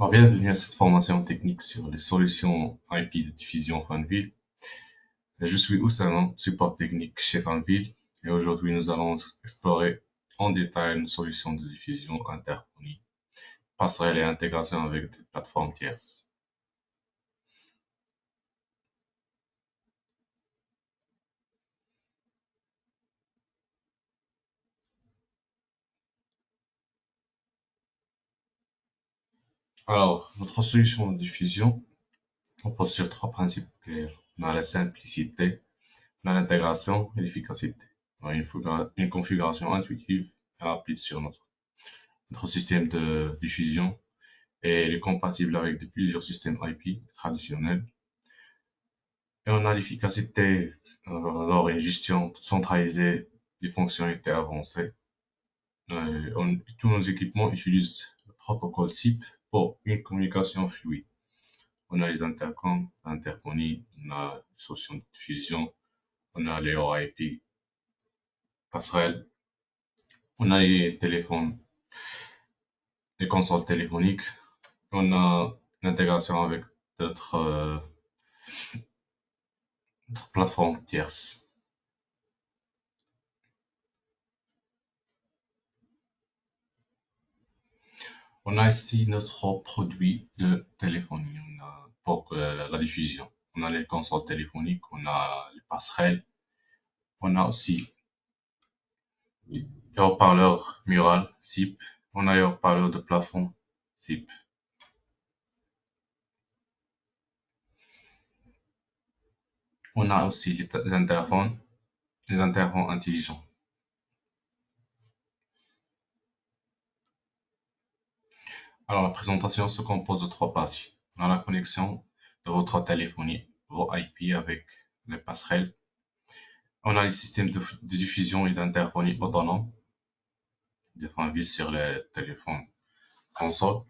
Alors, bienvenue à cette formation technique sur les solutions IP de diffusion Fanville. Je suis Oussama, support technique chez Fanville, et aujourd'hui nous allons explorer en détail une solution de diffusion interphonie, passerelle et intégration avec des plateformes tierces. Alors, notre solution de diffusion repose sur trois principes clairs. On a la simplicité, on a l'intégration et l'efficacité. On a une configuration intuitive et rapide sur notre système de diffusion et elle est compatible avec plusieurs systèmes IP traditionnels. Et on a l'efficacité, alors une gestion centralisée des fonctionnalités avancées. Tous nos équipements utilisent le protocole SIP pour une communication fluide. On a les intercoms, l'interphonie, on a les solutions de diffusion, on a les OIP passerelles, on a les téléphones, les consoles téléphoniques, on a l'intégration avec d'autres plateformes tierces. On a ici notre produit de téléphonie pour la diffusion. On a les consoles téléphoniques, on a les passerelles, on a aussi les haut-parleurs mural SIP, on a les haut-parleurs de plafond SIP. On a aussi les interphones intelligents. Alors la présentation se compose de trois parties. On a la connexion de votre téléphonie, vos IP avec les passerelles. On a les systèmes de diffusion et d'interphonie autonomes, des fois vis sur les téléphones console.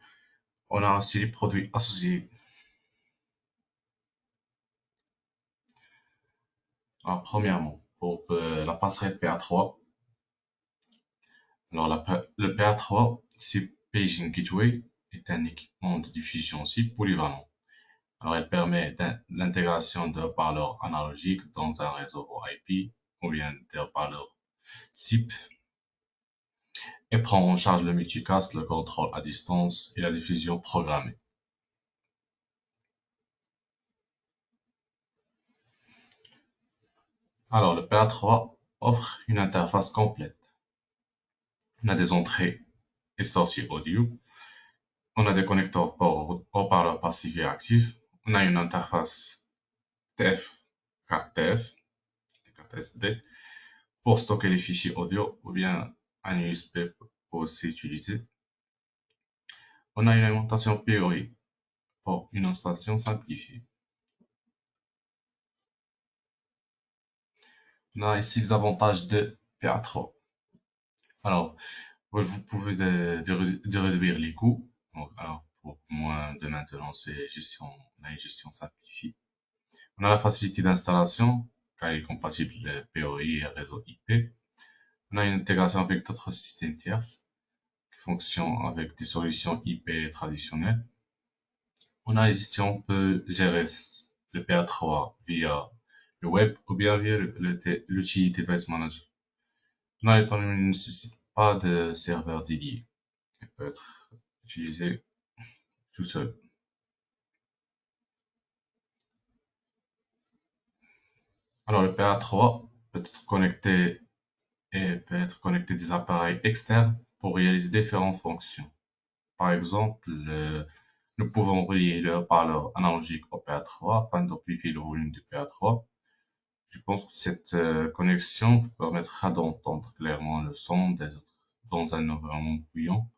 On a aussi les produits associés. Alors, premièrement, pour la passerelle PA3. Alors, le PA3, c'est Paging Gateway, est un équipement de diffusion aussi polyvalent. Alors, elle permet l'intégration de haut-parleurs analogiques dans un réseau IP ou bien des haut-parleurs SIP et prend en charge le multicast, le contrôle à distance et la diffusion programmée. Alors, le PA3 offre une interface complète. On a des entrées et sorties audio. On a des connecteurs pour haut-parleurs passifs et actifs. On a une interface TF, carte TF, carte SD, pour stocker les fichiers audio ou bien un USB pour aussi utiliser. On a une alimentation POI pour une installation simplifiée. On a ici les avantages de PA3. Alors, vous pouvez de réduire les coûts. Alors, pour moins de maintenance et gestion, on a une gestion simplifiée. On a la facilité d'installation, car il est compatible POI et réseau IP. On a une intégration avec d'autres systèmes tierces qui fonctionnent avec des solutions IP traditionnelles. On a la gestion, on peut gérer le PA3 via le web ou bien via l'outil Device Manager. On a étant donné qu'il ne nécessite pas de serveur dédié. Il peut être utilisé tout seul. Alors le PA3 peut être connecté des appareils externes pour réaliser différentes fonctions. Par exemple, nous pouvons relier le haut-parleur analogique au PA3 afin d'amplifier le volume du PA3. Je pense que cette connexion vous permettra d'entendre clairement le son des autres dans un environnement bruyant,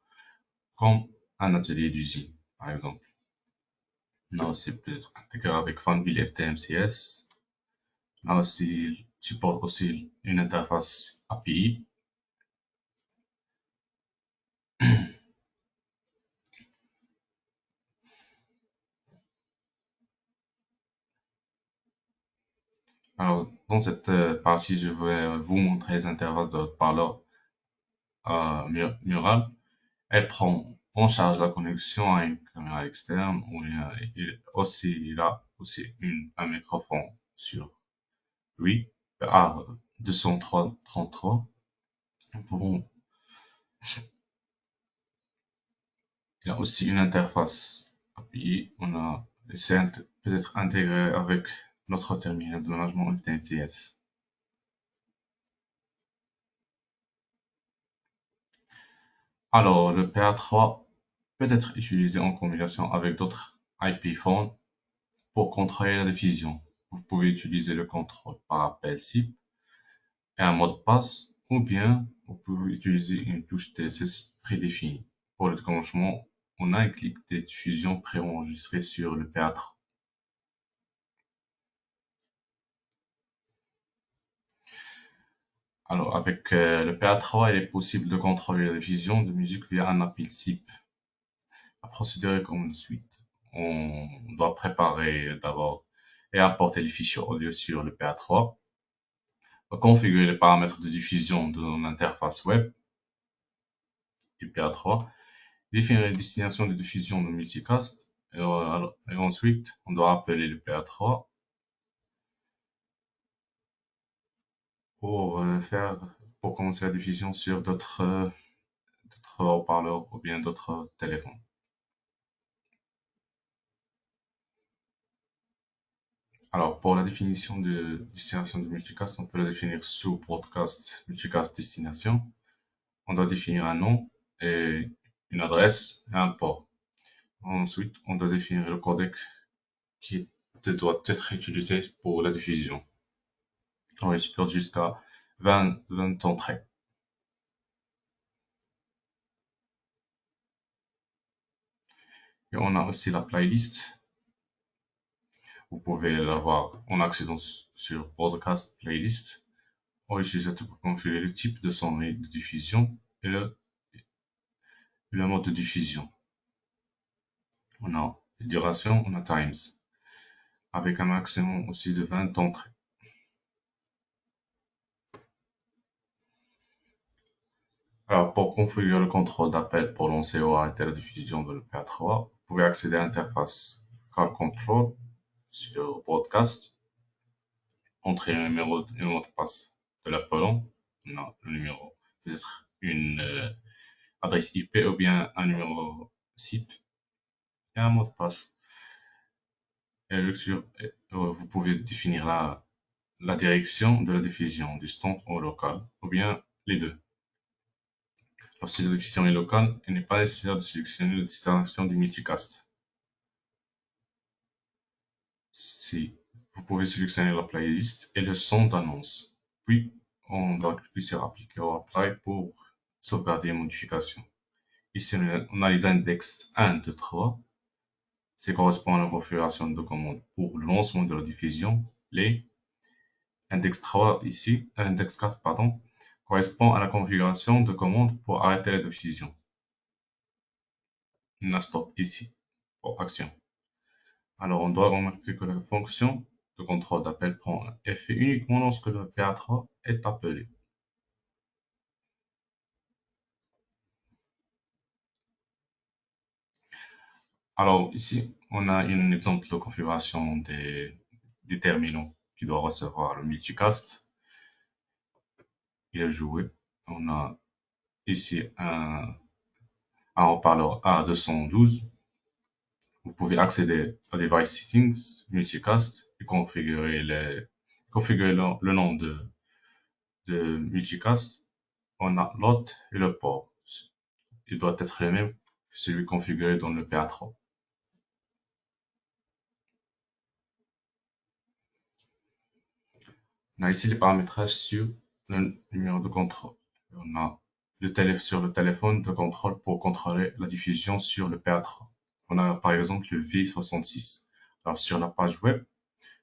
comme un atelier d'usine, par exemple. Là, c'est peut-être intégré avec Fanville FTMCS. Là aussi, supporte aussi une interface API. Alors, dans cette partie, je vais vous montrer les interfaces de haut-parleur Mural. Elle prend on charge la connexion à une caméra externe. Il a aussi un microphone sur lui, A233. Nous pouvons, il a aussi une interface API. C'est peut-être intégré avec notre terminal de management NTS. Alors, le PA3 peut être utilisé en combinaison avec d'autres IP phones pour contrôler la diffusion. Vous pouvez utiliser le contrôle par appel SIP et un mot de passe, ou bien vous pouvez utiliser une touche TSS prédéfinie. Pour le déclenchement, on a un clip de diffusion préenregistré sur le PA3. Alors, avec le PA3, il est possible de contrôler la diffusion de musique via un appel SIP. La procédure est comme suite. On doit préparer d'abord et importer les fichiers audio sur le PA3, configurer les paramètres de diffusion de l'interface web du PA3, définir les destinations de diffusion de multicast, et ensuite on doit appeler le PA3 pour pour commencer la diffusion sur d'autres haut-parleurs ou bien d'autres téléphones. Alors, pour la définition de destination de multicast, on peut la définir sous broadcast multicast destination. On doit définir un nom et une adresse et un port. Ensuite, on doit définir le codec qui doit être utilisé pour la diffusion. On supporte jusqu'à 20 entrées. Et on a aussi la playlist. Vous pouvez l'avoir en accédant sur Broadcast Playlist. L'utilisateur peut configurer le type de son de diffusion et le mode de diffusion. On a duration, on a times, avec un maximum aussi de 20 entrées. Alors, pour configurer le contrôle d'appel pour lancer ou arrêter la diffusion de l'EPA3, vous pouvez accéder à l'interface Call Control sur Broadcast, entrer le numéro et le mot de passe de l'appelant. Non, le numéro peut être une adresse IP ou bien un numéro SIP et un mot de passe. Et vous pouvez définir la direction de la diffusion du stand au local ou bien les deux. Lorsque la diffusion est locale, il n'est pas nécessaire de sélectionner la destination du multicast. Si vous pouvez sélectionner la playlist et le son d'annonce, puis on doit cliquer sur appliquer ou apply pour sauvegarder les modifications. Ici, on a les index 1, 2, 3. Ça correspond à la configuration de commande pour le lancement de la diffusion. Les index 3 ici, index 4, pardon, correspond à la configuration de commande pour arrêter la diffusion. La stop ici pour action. Alors, on doit remarquer que la fonction de contrôle d'appel prend effet uniquement lorsque le PA3 est appelé. Alors, ici, on a un exemple de configuration des terminaux qui doivent recevoir le multicast. Il est joué. On a ici un haut-parleur A212. Vous pouvez accéder à Device Settings, Multicast et configurer le nom de multicast. On a l'hôte et le port. Il doit être le même que celui configuré dans le PA3. On a ici les paramétrages sur le numéro de contrôle. On a sur le téléphone de contrôle pour contrôler la diffusion sur le PA3. On a par exemple le V66. Alors sur la page web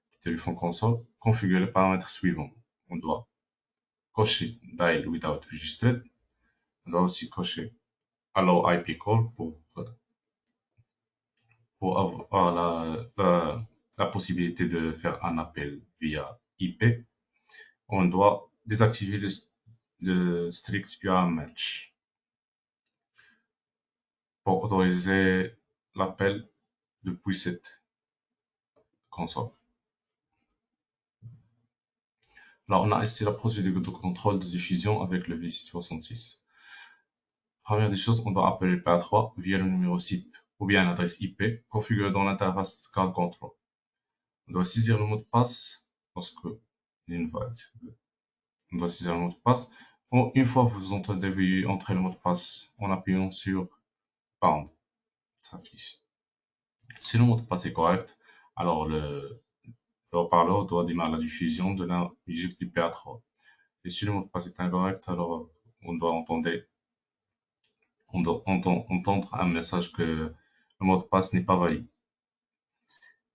du téléphone console, configurer les paramètres suivants. On doit cocher Dial Without Registered. On doit aussi cocher Allow IP Call pour avoir la possibilité de faire un appel via IP. On doit désactiver le strict URL match. pour autoriser l'appel depuis cette console. Alors, on a ici la procédure de contrôle de diffusion avec le V666. Première des choses, on doit appeler le PA3 via le numéro SIP ou bien l'adresse IP configurée dans l'interface card control. On doit saisir le mot de passe lorsque l'invite. On doit saisir le mot de passe. Une fois que vous entendez entrer le mot de passe en appuyant sur Pound, ça affiche. Si le mot de passe est correct, alors le haut-parleur doit démarrer la diffusion de la musique du PA3. Et si le mot de passe est incorrect, alors on doit entendre un message que le mot de passe n'est pas valide.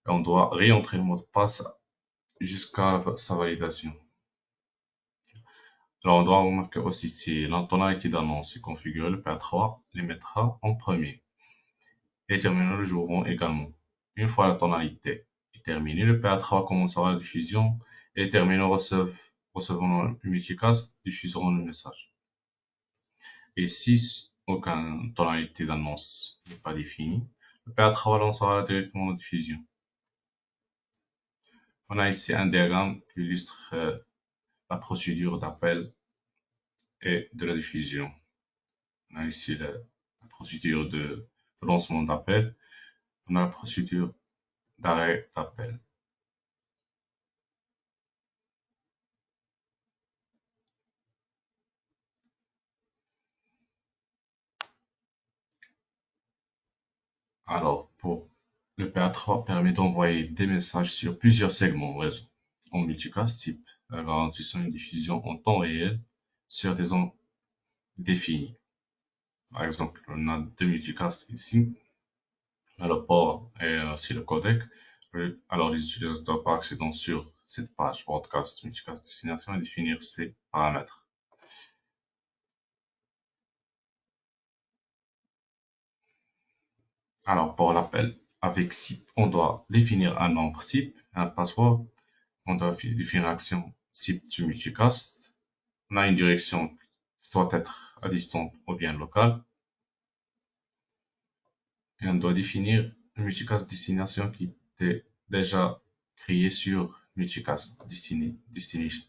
Et on doit réentrer le mot de passe jusqu'à sa validation. Alors, on doit remarquer aussi si la tonalité d'annonce est configurée, le PA3 les mettra en premier. Les terminaux le joueront également. Une fois la tonalité est terminée, le PA3 commencera la diffusion et les terminaux recevant le multicast diffuseront le message. Et si aucune tonalité d'annonce n'est pas définie, le PA3 lancera directement la diffusion. On a ici un diagramme qui illustre la procédure d'appel et de la diffusion. On a ici la procédure de lancement d'appel. On a la procédure d'arrêt d'appel. Alors, pour le PA3 permet d'envoyer des messages sur plusieurs segments réseau en multicast type, garantissant une diffusion en temps réel sur des ondes définies. Par exemple, on a deux multicasts ici, le port et aussi le codec. Alors, les utilisateurs peuvent accéder sur cette page broadcast multicast destination et définir ces paramètres. Alors, pour l'appel avec SIP, on doit définir un nombre SIP, un password. On doit définir l'action SIP du multicast. On a une direction qui doit être à distance ou bien locale. Et on doit définir le multicast destination qui est déjà créé sur multicast destination.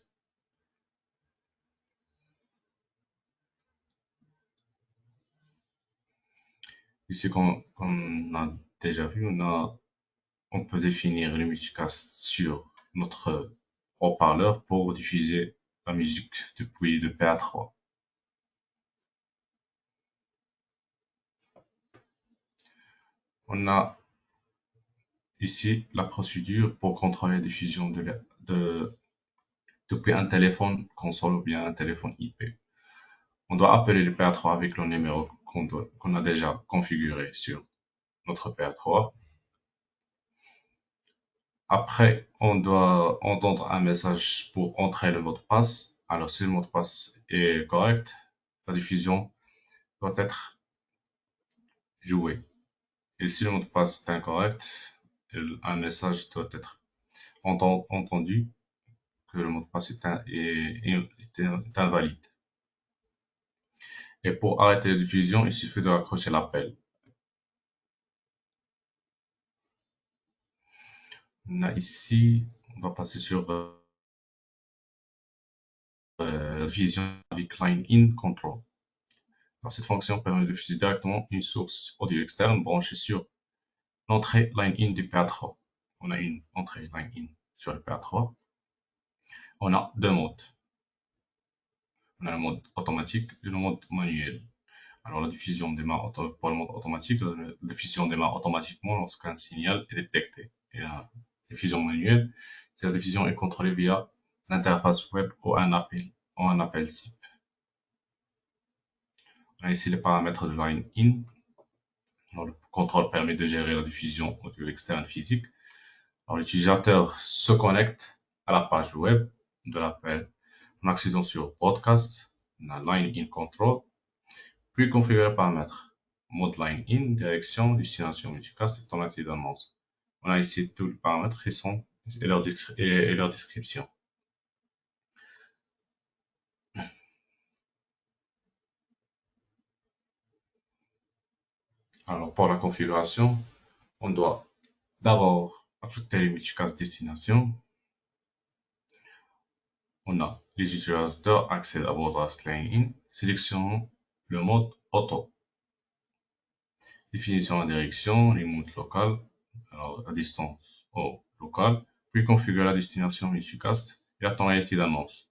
Ici, comme on a déjà vu, on peut définir le multicast sur notre haut-parleur pour diffuser la musique depuis le PA3. On a ici la procédure pour contrôler la diffusion depuis un téléphone console ou bien un téléphone IP. On doit appeler le PA3 avec le numéro qu'on a déjà configuré sur notre PA3. Après, on doit entendre un message pour entrer le mot de passe. Alors, si le mot de passe est correct, la diffusion doit être jouée. Et si le mot de passe est incorrect, un message doit être entendu que le mot de passe est invalide. Et pour arrêter la diffusion, il suffit de raccrocher l'appel. On a ici, on va passer sur la diffusion avec Line In Control. Alors, cette fonction permet de diffuser directement une source audio externe branchée sur l'entrée Line In du PA3. On a une entrée Line In sur le PA3. On a deux modes. On a le mode automatique et le mode manuel. Alors, la diffusion démarre pour le mode automatique. La diffusion démarre automatiquement lorsqu'un signal est détecté. Et la diffusion manuelle, c'est la diffusion est contrôlée via l'interface web ou un appel SIP. On a ici les paramètres de Line In. Alors, le contrôle permet de gérer la diffusion audio externe physique. Alors, l'utilisateur se connecte à la page web de l'appel en accédant sur Broadcast, on a Line In Control, puis configurer les paramètres. Mode Line In, direction, destination multicast et tonalité d'annonce. On a ici tous les paramètres récents et leur description. Alors, pour la configuration, on doit d'abord ajouter les multicast destination. On a les utilisateurs accèdent à Broadcast Line-In. Sélectionnons le mode auto. Définissons la direction, remote local, alors la distance au local, puis configurer la destination multicast et la tonalité d'annonce.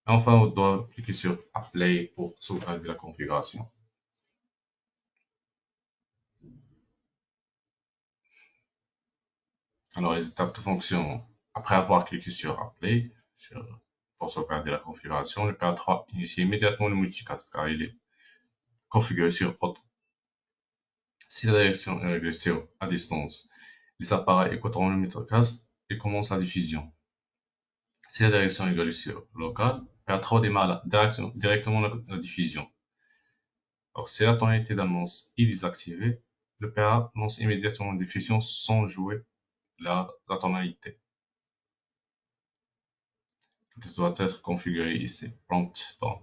Enfin, on doit cliquer sur Apply pour sauvegarder la configuration. Alors, les étapes de fonction, après avoir cliqué sur Apply, pour sauvegarder la configuration, le PA3 initie immédiatement le multicast car il est configuré sur Auto. Si la direction est réglée sur à distance, les appareils écouteront le multicast et commencent la diffusion. Si la direction est réglée sur local, PA3 démarre directement la diffusion. Alors, si la tonalité d'annonce est désactivée, le PA lance immédiatement la diffusion sans jouer la tonalité. Ça doit être configuré ici. Prompt down.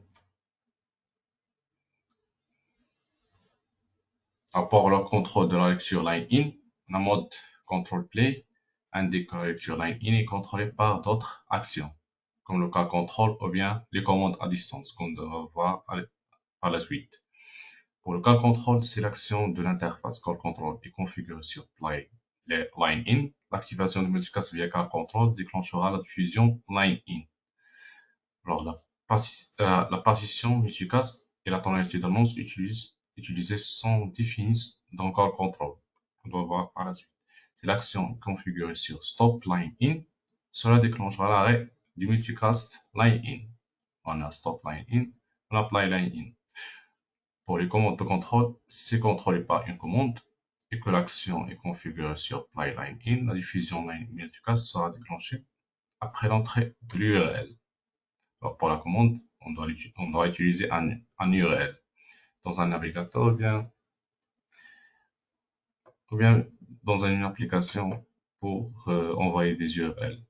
Pour le contrôle de la lecture line-in, on a mode control play indique que la lecture line-in est contrôlée par d'autres actions, comme le call control ou bien les commandes à distance qu'on devra voir par la suite. Pour le call control, c'est l'action de l'interface call control est configurée sur play line-in. L'activation du multicast via call control déclenchera la diffusion line-in. Alors, la partition multicast et la tonalité d'annonce utilisées sont définies dans Call Control. On doit voir par la suite. C'est l'action configurée sur Stop Line In. Cela déclenchera l'arrêt du multicast Line In. On a Stop Line In, on a Apply Line In. Pour les commandes de contrôle, si c'est contrôlé par une commande et que l'action est configurée sur Apply Line In, la diffusion Line multicast sera déclenchée après l'entrée de l'URL. Alors, pour la commande, on doit utiliser un URL dans un navigateur ou bien dans une application pour envoyer des URL,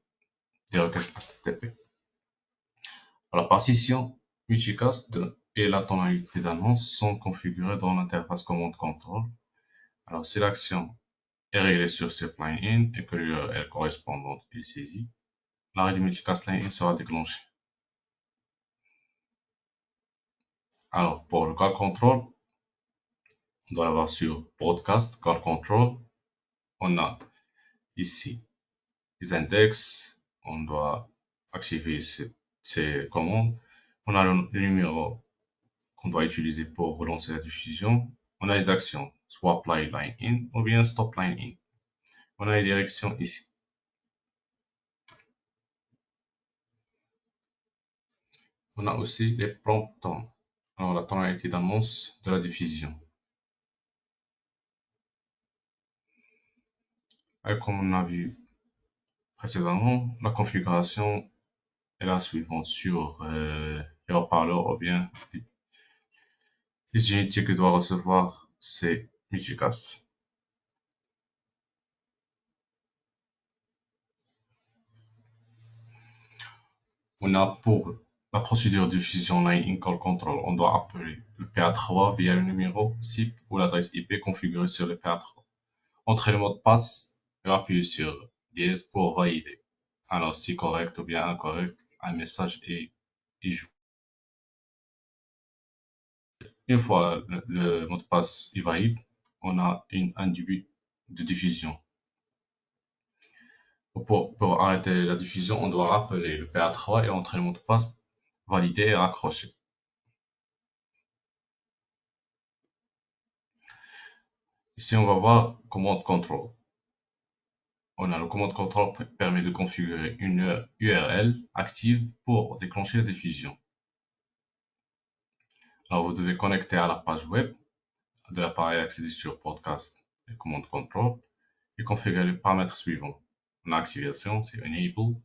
des requêtes HTTP. Alors, la partition multicast et la tonalité d'annonce sont configurées dans l'interface commande control. Alors, si l'action est réglée sur ce line in et que l'URL correspondante est saisie, l'arrêt du multicast line in sera déclenché. Alors, pour le call control, on doit l'avoir sur Broadcast Call Control. On a ici les index, on doit activer ces commandes. On a le numéro qu'on doit utiliser pour relancer la diffusion. On a les actions, soit apply line in ou bien stop line in. On a les directions ici. On a aussi les prompt temps, alors la tonalité d'annonce de la diffusion. Et comme on a vu précédemment, la configuration est la suivante sur les haut-parleurs ou bien les unités que doit recevoir ces multicast. On a pour la procédure de fusion Line Call Control, on doit appeler le PA3 via le numéro SIP ou l'adresse IP configurée sur le PA3. Entrer le mot de passe et appuyer sur DS pour valider. Alors, si correct ou bien incorrect, un message est joué. Une fois le mot de passe est valide, on a un début de diffusion. Pour arrêter la diffusion, on doit rappeler le PA3 et entrer le mot de passe, valider et raccrocher. Ici, on va voir commande control. On a le commande control permet de configurer une URL active pour déclencher la diffusion. Alors, vous devez connecter à la page web de l'appareil accéder sur podcast et commande control et configurer les paramètres suivants. On a activation, c'est enable.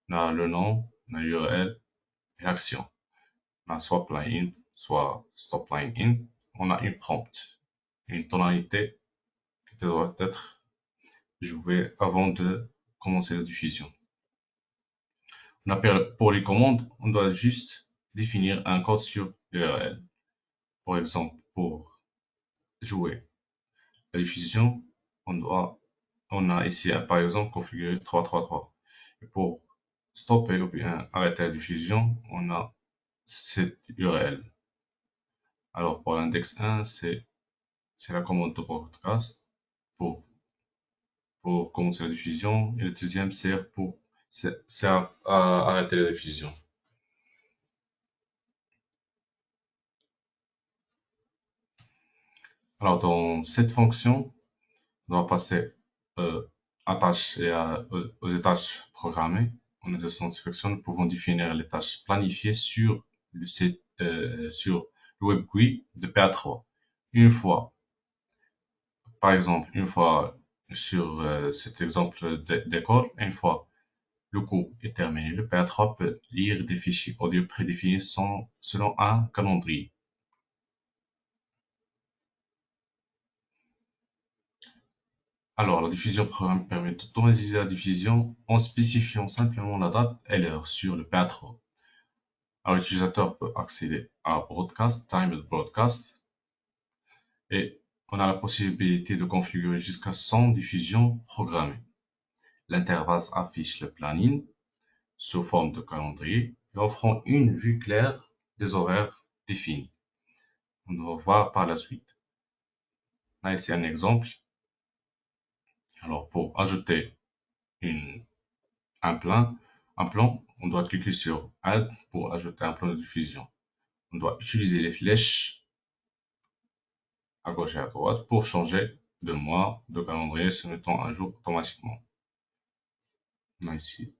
On a le nom, on a l'URL et l'action. On a swap line in, soit stop line in. On a une prompt, une tonalité qui doit être jouée avant de commencer la diffusion. Pour les commandes, on doit juste définir un code sur l'URL. Par exemple, pour jouer La diffusion, on a ici, par exemple, configuré 333. Et pour stopper ou bien arrêter la diffusion, on a cette URL. Alors, pour l'index 1, c'est la commande de broadcast pour, pour commencer la diffusion. Et le deuxième c'est à arrêter la diffusion. Alors, dans cette fonction, on va passer à tâches et aux tâches programmées. En exercice satisfaction, nous pouvons définir les tâches planifiées sur le web GUI de PA3. Une fois, par exemple, une fois sur cet exemple d'école, une fois le cours est terminé, le PA3 peut lire des fichiers audio prédéfinis selon un calendrier. Alors, la diffusion programme permet d'automatiser la diffusion en spécifiant simplement la date et l'heure sur le PA3. Alors, l'utilisateur peut accéder à Broadcast, Timed Broadcast, et on a la possibilité de configurer jusqu'à 100 diffusions programmées. L'interface affiche le planning sous forme de calendrier et offrant une vue claire des horaires définis. On va voir par la suite. Là, ici un exemple. Alors, pour ajouter une, un plan, on doit cliquer sur Add pour ajouter un plan de diffusion. On doit utiliser les flèches à gauche et à droite pour changer de mois de calendrier se mettant à jour automatiquement. On a ici.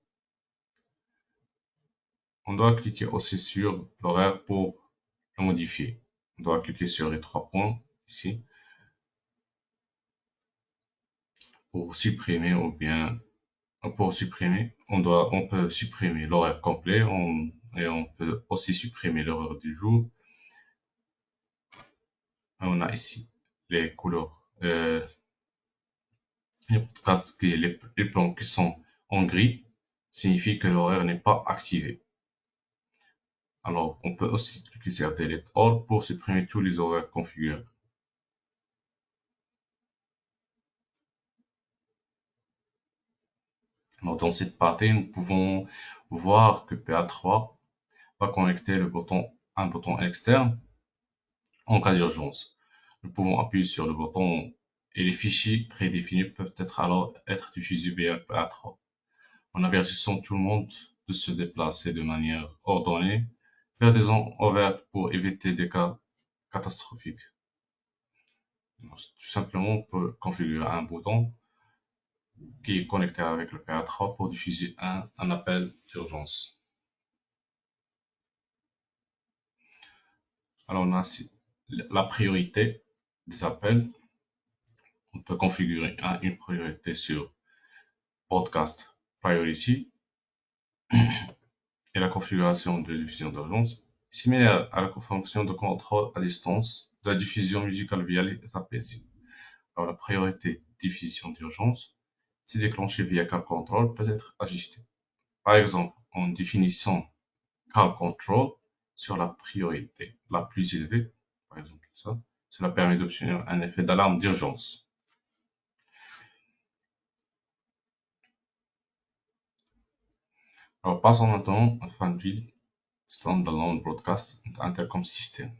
On doit cliquer aussi sur l'horaire pour le modifier. On doit cliquer sur les trois points ici pour supprimer ou bien pour supprimer, on peut supprimer l'horaire complet et on peut aussi supprimer l'horaire du jour. Et on a ici les couleurs, les plans qui sont en gris signifie que l'horaire n'est pas activé. Alors, on peut aussi cliquer sur Delete All pour supprimer tous les horaires configurés. Alors, dans cette partie, nous pouvons voir que PA3 va connecter un bouton externe en cas d'urgence. Nous pouvons appuyer sur le bouton et les fichiers prédéfinis peuvent alors être diffusés via PA3, en avertissant tout le monde de se déplacer de manière ordonnée vers des zones ouvertes pour éviter des cas catastrophiques. Alors, tout simplement, on peut configurer un bouton qui est connecté avec le PA3 pour diffuser un appel d'urgence. Alors, on a la priorité des appels. On peut configurer une priorité sur Broadcast Priority et la configuration de diffusion d'urgence, similaire à la fonction de contrôle à distance de la diffusion musicale via les APC. Alors, la priorité diffusion d'urgence, si déclenchée via Call Control, peut être ajustée. Par exemple, en définissant Call Control sur la priorité la plus élevée, par exemple ça, cela permet d'obtenir un effet d'alarme d'urgence. Alors, passons maintenant à Fanville Standalone Broadcast Intercom System.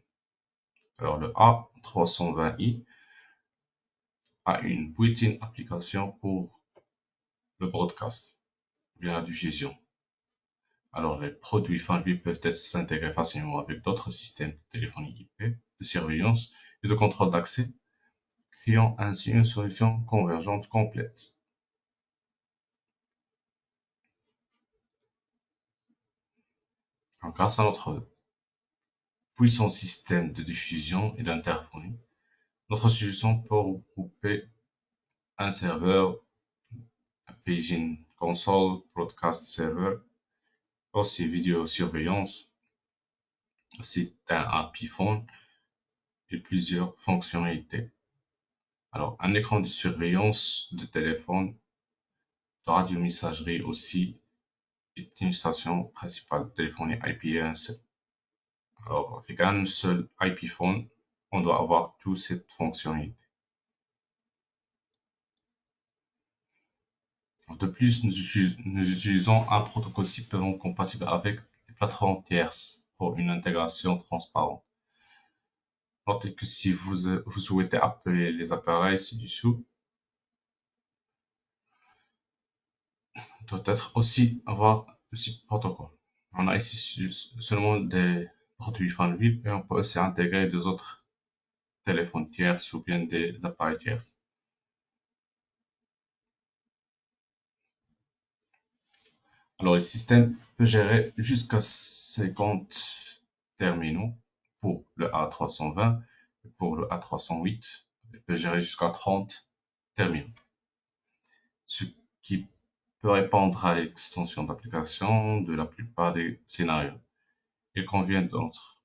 Alors, le A320i a une built-in application pour le broadcast, bien la diffusion. Alors, les produits Fanville peuvent être s'intégrer facilement avec d'autres systèmes de téléphonie IP, de surveillance et de contrôle d'accès, créant ainsi une solution convergente complète. Alors, grâce à notre puissant système de diffusion et d'interphonie, notre solution peut regrouper un serveur, un paging console, broadcast server, aussi vidéosurveillance, aussi un iPhone et plusieurs fonctionnalités. Alors, un écran de surveillance de téléphone, de radiomessagerie aussi, est une station principale de téléphonie IP seul. Alors, avec un seul IP phone, on doit avoir toute cette fonctionnalité. De plus, nous utilisons un protocole SIP compatible avec les plateformes tierces pour une intégration transparente. Notez que si vous souhaitez appeler les appareils ci-dessous, doit être aussi avoir le SIP protocole. On a ici seulement des produits Fanvil et on peut aussi intégrer des autres téléphones tiers ou bien des appareils tiers. Alors, le système peut gérer jusqu'à 50 terminaux pour le A320 et pour le A308. Il peut gérer jusqu'à 30 terminaux, ce qui peut répondre à l'extension d'application de la plupart des scénarios. Il convient d'entre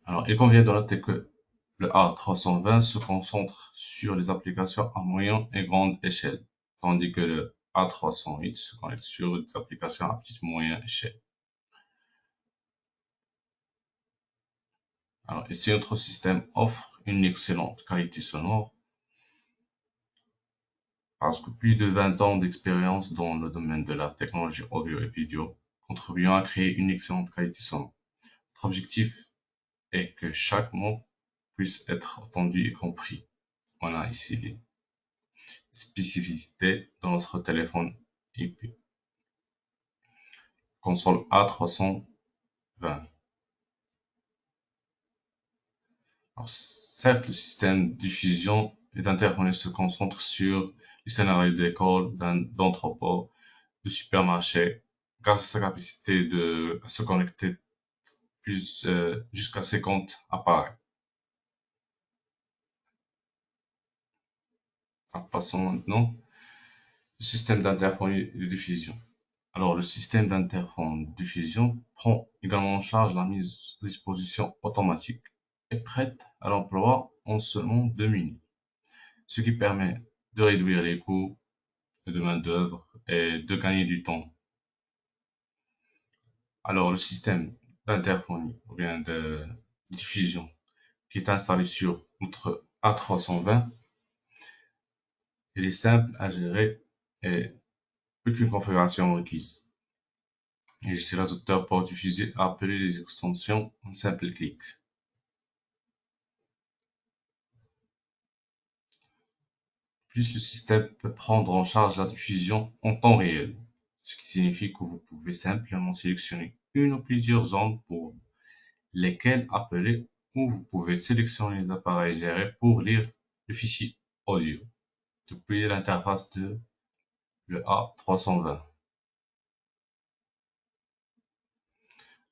Alors, il convient de noter que le A320 se concentre sur les applications à moyenne et grande échelle, tandis que le A308 se connecte sur des applications à petite et moyenne échelle. Alors, ici, notre système offre une excellente qualité sonore parce que plus de 20 ans d'expérience dans le domaine de la technologie audio et vidéo contribuant à créer une excellente qualité sonore. Notre objectif est que chaque mot puisse être entendu et compris. On a ici les spécificités dans notre téléphone IP. Console A320. Alors, certes, le système de diffusion et d'interphone se concentre sur les scénarios d'école, d'entrepôt, de supermarché, grâce à sa capacité de se connecter jusqu'à 50 appareils. Alors, passons maintenant au système d'interphone et de diffusion. Alors, le système d'interphone diffusion prend également en charge la mise à disposition automatique et prête à l'emploi en seulement 2 minutes, ce qui permet de réduire les coûts de main-d'œuvre et de gagner du temps. Alors, le système d'interphonie ou bien de diffusion qui est installé sur notre A320, il est simple à gérer et aucune configuration requise. Et l'utilisateur peut diffuser à appeler les extensions en simple clic. Plus le système peut prendre en charge la diffusion en temps réel, ce qui signifie que vous pouvez simplement sélectionner une ou plusieurs zones pour lesquelles appeler ou vous pouvez sélectionner les appareils gérés pour lire le fichier audio depuis l'interface de le A320.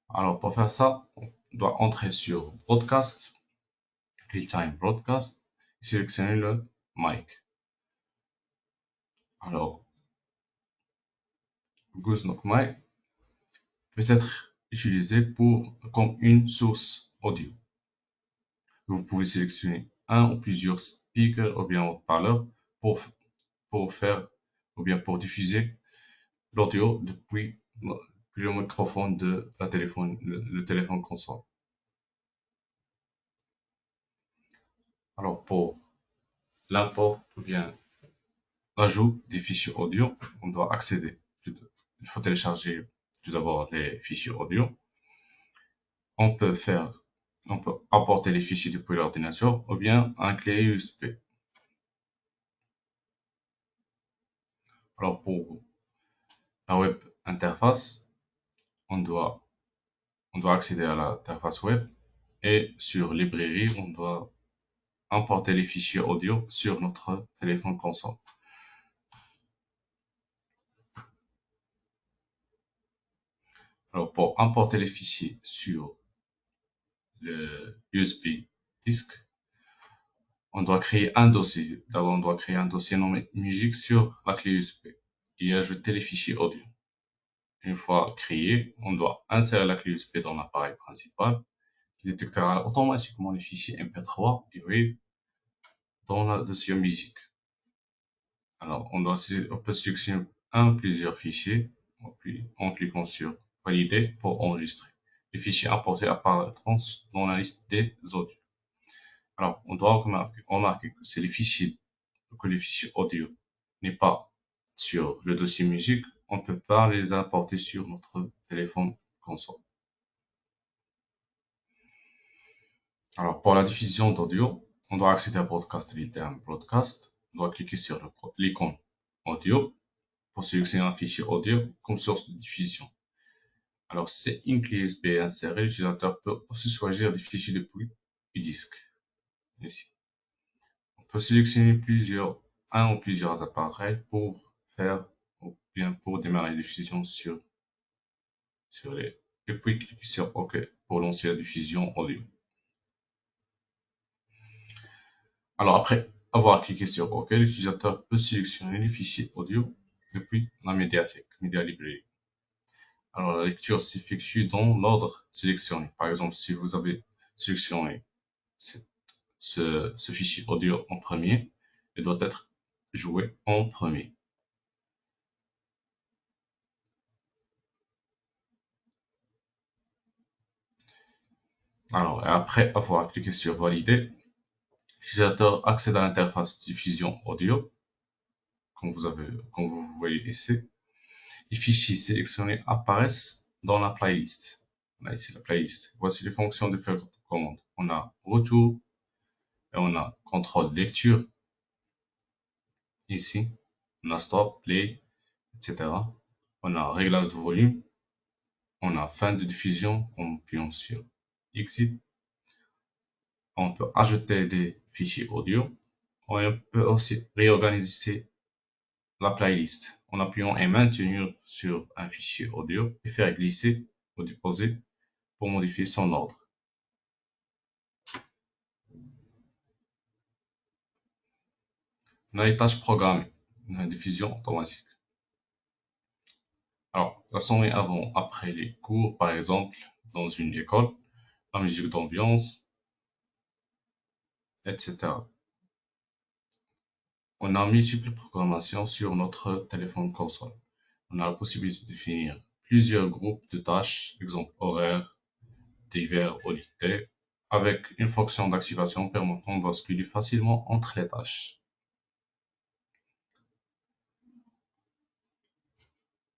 Alors pour faire ça, on doit entrer sur Broadcast, Real-Time Broadcast, et sélectionner le mic. Alors, Goose Mic peut être utilisé comme une source audio. Vous pouvez sélectionner un ou plusieurs speakers ou bien haut-parleurs pour, pour faire ou bien pour diffuser l'audio depuis le microphone de le téléphone console. Alors pour l'import ou bien l'ajout des fichiers audio, on doit accéder. Il faut télécharger tout d'abord les fichiers audio. On peut faire, on peut apporter les fichiers depuis l'ordinateur ou bien un clé USB. Alors pour la web interface, on doit, on doit accéder à l'interface web et sur librairie, on doit importer les fichiers audio sur notre téléphone console. Alors pour importer les fichiers sur le USB disk, on doit créer un dossier. D'abord, on doit créer un dossier nommé musique sur la clé USB et ajouter les fichiers audio. Une fois créé, on doit insérer la clé USB dans l'appareil principal qui détectera automatiquement les fichiers MP3 et WAV dans le dossier musique. Alors, on peut sélectionner un ou plusieurs fichiers en cliquant sur valider pour enregistrer. les fichiers importés apparaîtront dans la liste des audios. Alors, on doit remarquer que les fichiers audio n'est pas sur le dossier musique, on ne peut pas les importer sur notre téléphone console. Alors, pour la diffusion d'audio, on doit accéder à Broadcast Real-Time Broadcast. On doit cliquer sur l'icône audio pour sélectionner un fichier audio comme source de diffusion. Alors, c'est une clé USB insérée. L'utilisateur peut aussi choisir des fichiers depuis du disque. Ici. On peut sélectionner un ou plusieurs appareils pour faire ou bien pour démarrer la diffusion sur les, et puis cliquer sur OK pour lancer la diffusion audio. Alors après avoir cliqué sur OK, l'utilisateur peut sélectionner les fichiers audio depuis la médiathèque, Media Library. Alors la lecture s'effectue dans l'ordre sélectionné. Par exemple, si vous avez sélectionné ce fichier audio en premier, il doit être joué en premier. Alors après avoir cliqué sur Valider, l'utilisateur accède à l'interface diffusion audio, comme vous voyez ici. Les fichiers sélectionnés apparaissent dans la playlist. On a ici la playlist. Voici les fonctions de commande. On a retour et on a contrôle de lecture. Ici, on a stop, play, etc. On a réglage de volume. On a fin de diffusion en appuyant sur exit. On peut ajouter des fichiers audio. On peut aussi réorganiser la playlist en appuyant et maintenir sur un fichier audio et faire glisser ou déposer pour modifier son ordre. On a les tâches programmées, la diffusion automatique. Alors, la sonnerie avant, après les cours, par exemple, dans une école, la musique d'ambiance, etc. On a multiples programmations sur notre téléphone console. On a la possibilité de définir plusieurs groupes de tâches, exemple horaire, divers ou d'été, avec une fonction d'activation permettant de basculer facilement entre les tâches.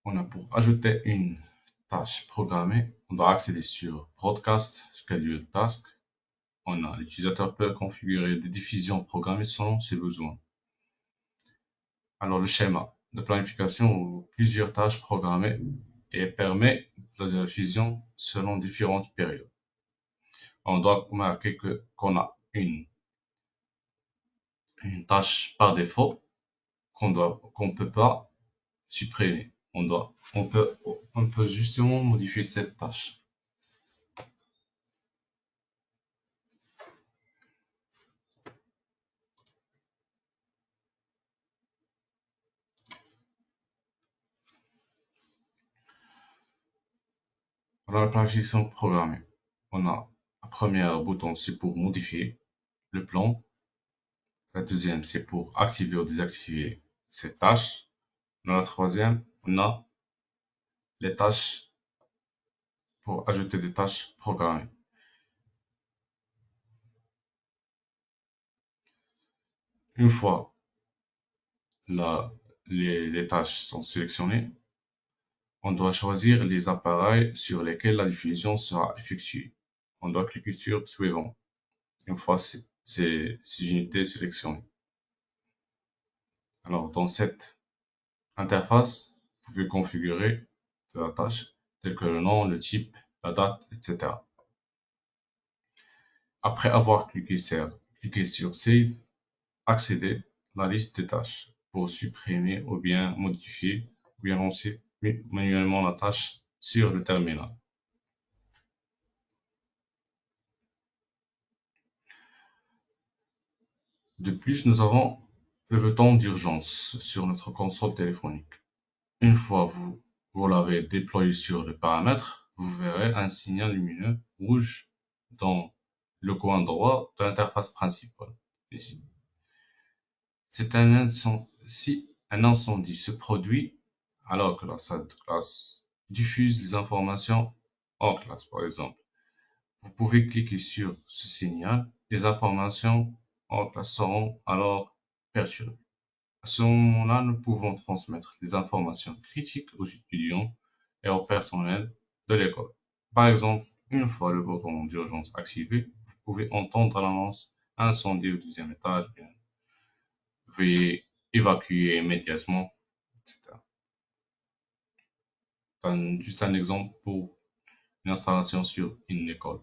On a pour ajouter une tâche programmée, on doit accéder sur Broadcast Schedule Task. L'utilisateur peut configurer des diffusions programmées selon ses besoins. Alors le schéma de planification ou plusieurs tâches programmées et permet la diffusion selon différentes périodes. On doit remarquer qu'on a une tâche par défaut qu'on peut pas supprimer. On peut justement modifier cette tâche. Alors la planification programmée, on a la première bouton, c'est pour modifier le plan. La deuxième, c'est pour activer ou désactiver cette tâche. Dans la troisième, on a les tâches pour ajouter des tâches programmées. Une fois les tâches sont sélectionnées, on doit choisir les appareils sur lesquels la diffusion sera effectuée. On doit cliquer sur Suivant une fois ces unités sélectionnées. Alors, dans cette interface, vous pouvez configurer de la tâche telle que le nom, le type, la date, etc. Après avoir cliqué sur Save, accéder à la liste des tâches pour supprimer ou bien modifier ou bien lancer manuellement la tâche sur le terminal. De plus, nous avons le bouton d'urgence sur notre console téléphonique. Une fois vous l'avez déployé sur le paramètre, vous verrez un signal lumineux rouge dans le coin droit de l'interface principale. Ici. Si un incendie se produit alors que la salle de classe diffuse des informations en classe, par exemple. Vous pouvez cliquer sur ce signal. Les informations en classe seront alors perturbées. À ce moment-là, nous pouvons transmettre des informations critiques aux étudiants et au personnel de l'école. Par exemple, une fois le bouton d'urgence activé, vous pouvez entendre l'annonce incendie au deuxième étage, bien, veuillez évacuer immédiatement, etc. C'est juste un exemple pour une installation sur une école.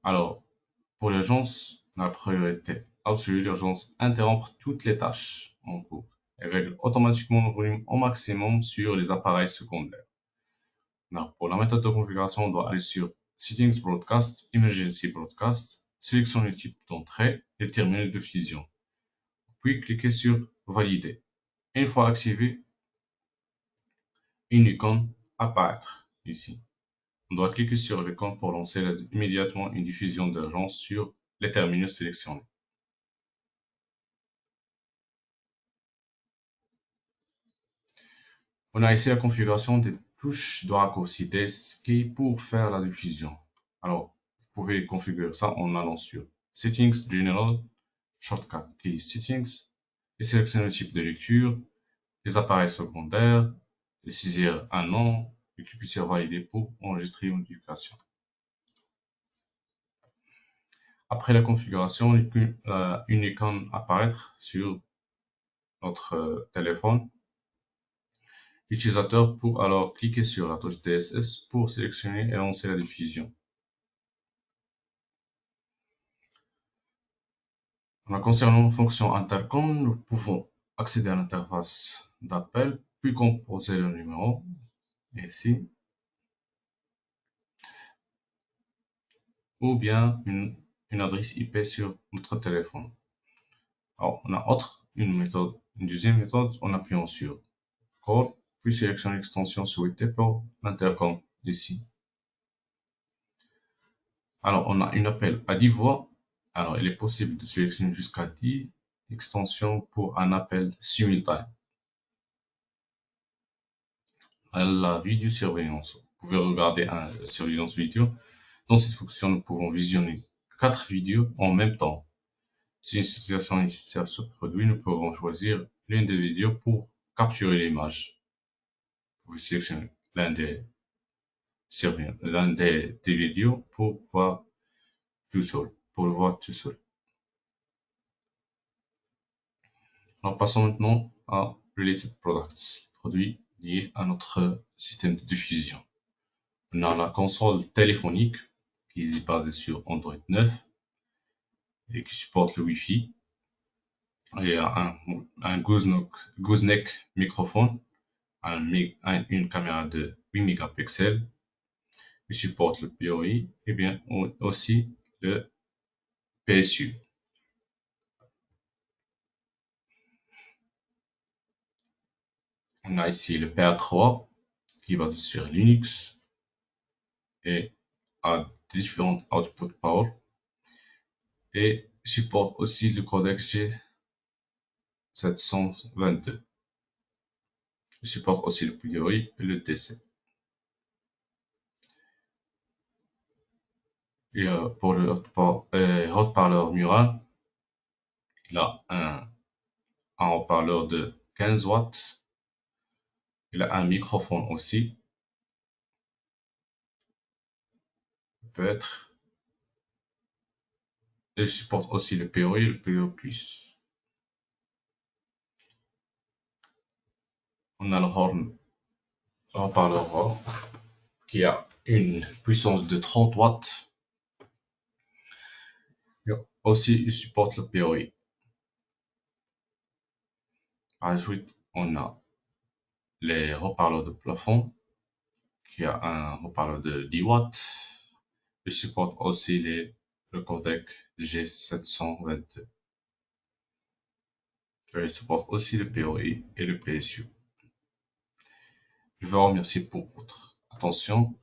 Alors, pour l'urgence, la priorité absolue, l'urgence interrompre toutes les tâches en cours et règle automatiquement le volume au maximum sur les appareils secondaires. Alors, pour la méthode de configuration, on doit aller sur Settings Broadcast, Emergency Broadcast, sélectionner le type d'entrée et le terminal de fusion. Puis cliquez sur Valider. Une fois activé, une icône apparaître ici. On doit cliquer sur l'icône pour lancer immédiatement une diffusion d'urgence sur les terminaux sélectionnés. On a ici la configuration des touches de raccourci qui pour faire la diffusion. Alors, vous pouvez configurer ça en allant sur Settings General, Shortcut qui est Settings, et sélectionner le type de lecture, les appareils secondaires, et saisir un nom, et cliquer sur Valider pour enregistrer une modification. Après la configuration, une icône apparaître sur notre téléphone. L'utilisateur pour alors cliquer sur la touche DSS pour sélectionner et lancer la diffusion. Concernant la fonction intercom, nous pouvons accéder à l'interface d'appel, puis composer le numéro, ici, ou bien une adresse IP sur notre téléphone. Alors, on a une deuxième méthode en appuyant sur Call, puis sélectionner l'extension souhaitée pour l'intercom, ici. Alors, on a un appel à 10 voix. Alors, il est possible de sélectionner jusqu'à 10 extensions pour un appel simultané. À la vidéosurveillance, vous pouvez regarder une surveillance vidéo. Dans cette fonction, nous pouvons visionner 4 vidéos en même temps. Si une situation nécessaire se produit, nous pouvons choisir l'une des vidéos pour capturer l'image. Vous pouvez sélectionner l'un des vidéos pour voir pour le voir tout seul. Alors, passons maintenant à Related Products, produits liés à notre système de diffusion. On a la console téléphonique qui est basée sur Android 9 et qui supporte le Wi-Fi. Il y a un gooseneck microphone, une caméra de 8 mégapixels qui supporte le PoE et bien aussi le PSU. On a ici le PA3 qui est basé sur Linux et a différents output power et supporte aussi le codec G722. Il supporte aussi le PoE et le DC. Et pour le haut-parleur mural, il a un haut-parleur de 15 watts. Il a un microphone aussi, peut-être. Il supporte aussi le PoE et le PoE+. On a le haut-parleur qui a une puissance de 30 watts. Et aussi, il supporte le PoE. Par la suite, on a les haut-parleurs de plafond qui a un haut-parleur de 10 watts. Il supporte aussi le codec G722. Il supporte aussi le PoE et le PSU. Je vous remercie pour votre attention